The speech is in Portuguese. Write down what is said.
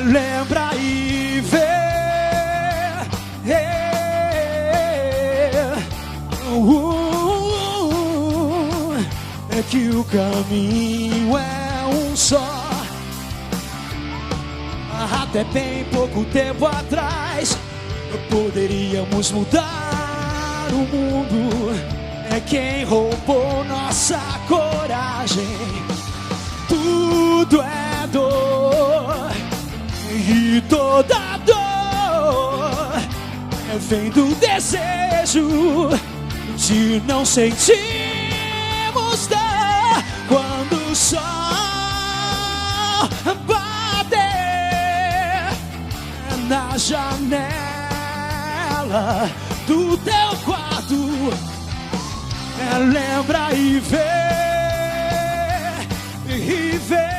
lembra e vê. É que o caminho é um só. Até bem pouco tempo atrás poderíamos mudar o mundo. É quem roubou nossa coragem. Tudo é dor, e toda dor vem do desejo de não sentirmos dor. Quando o sol bater na janela do teu quarto, lembra e vê, e vê.